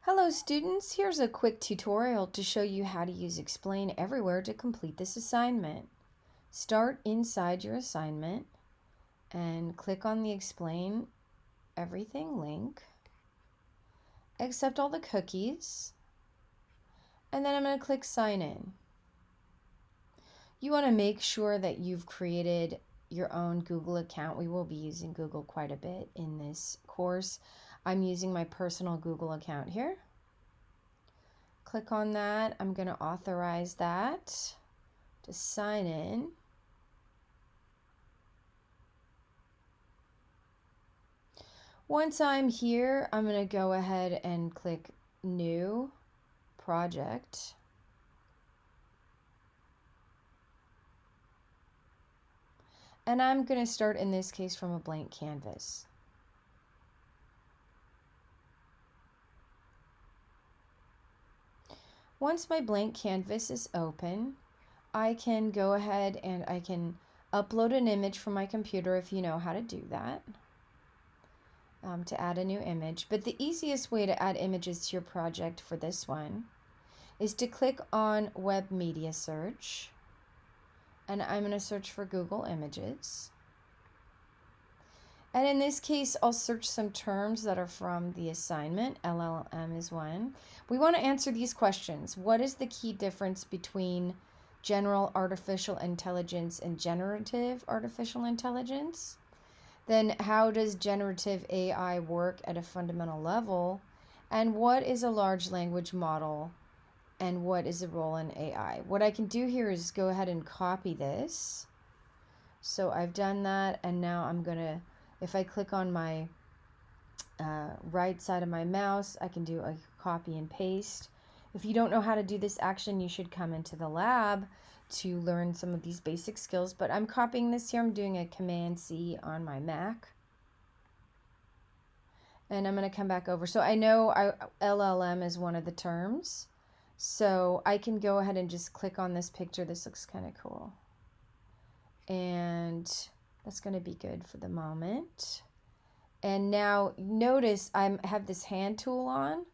Hello students, here's a quick tutorial to show you how to use Explain Everywhere to complete this assignment. Start inside your assignment and click on the Explain Everything link. Accept all the cookies, and then I'm going to click Sign In. You want to make sure that you've created your own Google account. We will be using Google quite a bit in this course. I'm using my personal Google account here. Click on that. I'm going to authorize that to sign in. Once I'm here, I'm going to go ahead and click New Project. And I'm going to start, in this case, from a blank canvas. Once my blank canvas is open, I can go ahead and I can upload an image from my computer if you know how to do that, to add a new image. But the easiest way to add images to your project for this one is to click on Web Media Search, and I'm going to search for Google Images. And in this case, I'll search some terms that are from the assignment. LLM is one. We want to answer these questions. What is the key difference between general artificial intelligence and generative artificial intelligence? Then how does generative AI work at a fundamental level? And what is a large language model? And what is the role in AI? What I can do here is go ahead and copy this. So I've done that, and now I'm going to, if I click on my right side of my mouse, I can do a copy and paste. If you don't know how to do this action, you should come into the lab to learn some of these basic skills. But I'm copying this here. I'm doing a Command-C on my Mac. And I'm going to come back over. So I know LLM is one of the terms. So I can go ahead and just click on this picture. This looks kind of cool. And that's going to be good for the moment. And now notice I have this hand tool on,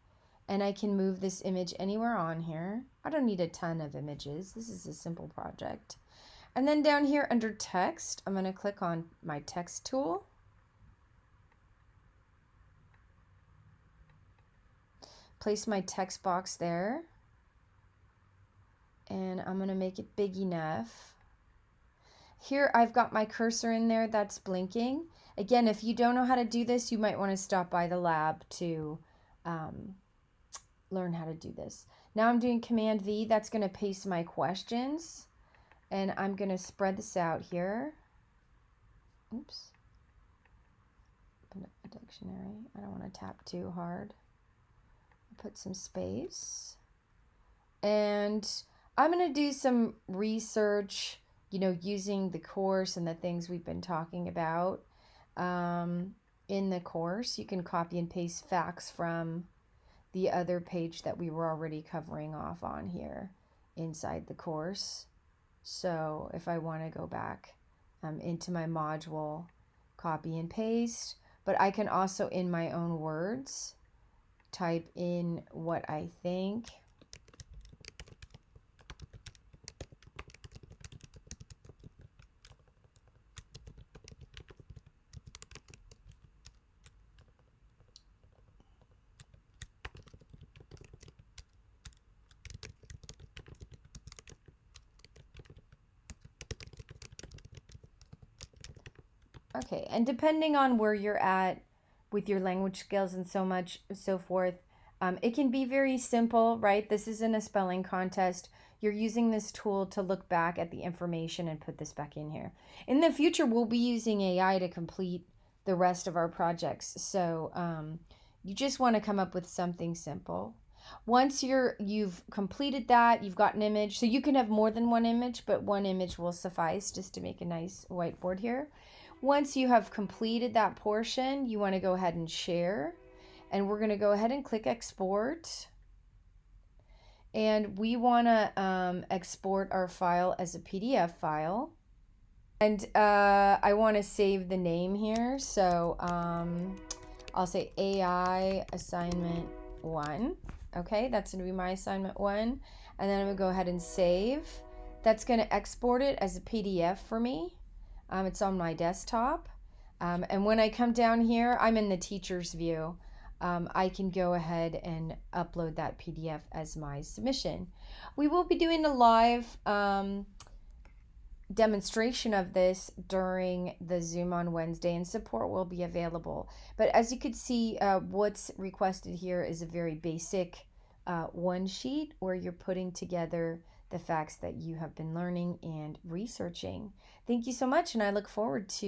and I can move this image anywhere on here. I don't need a ton of images. This is a simple project. And then down here under text, I'm going to click on my text tool. Place my text box there. And I'm going to make it big enough. Here I've got my cursor in there that's blinking. Again, if you don't know how to do this, you might want to stop by the lab to learn how to do this. Now I'm doing Command V. That's going to paste my questions. And I'm going to spread this out here. Oops. Open up a dictionary. I don't want to tap too hard. Put some space. And I'm going to do some research, using the course and the things we've been talking about in the course. You can copy and paste facts from the other page that we were already covering off on here inside the course. So if I want to go back into my module, copy and paste, but I can also, in my own words, type in what I think. Okay, and depending on where you're at with your language skills and so forth, it can be very simple, right? This isn't a spelling contest. You're using this tool to look back at the information and put this back in here. In the future, we'll be using AI to complete the rest of our projects. So you just want to come up with something simple. Once you've completed that, you've got an image. So you can have more than one image, but one image will suffice just to make a nice whiteboard here. Once you have completed that portion, you want to go ahead and share. And we're going to go ahead and click export. And we want to export our file as a PDF file. And I want to save the name here. So I'll say AI assignment 1. Okay, that's going to be my assignment 1. And then I'm going to go ahead and save. That's going to export it as a PDF for me. It's on my desktop. And when I come down here, I'm in the teacher's view. I can go ahead and upload that PDF as my submission. We will be doing a live demonstration of this during the Zoom on Wednesday, and support will be available. But as you can see, what's requested here is a very basic one sheet where you're putting together the facts that you have been learning and researching. Thank you so much, and I look forward to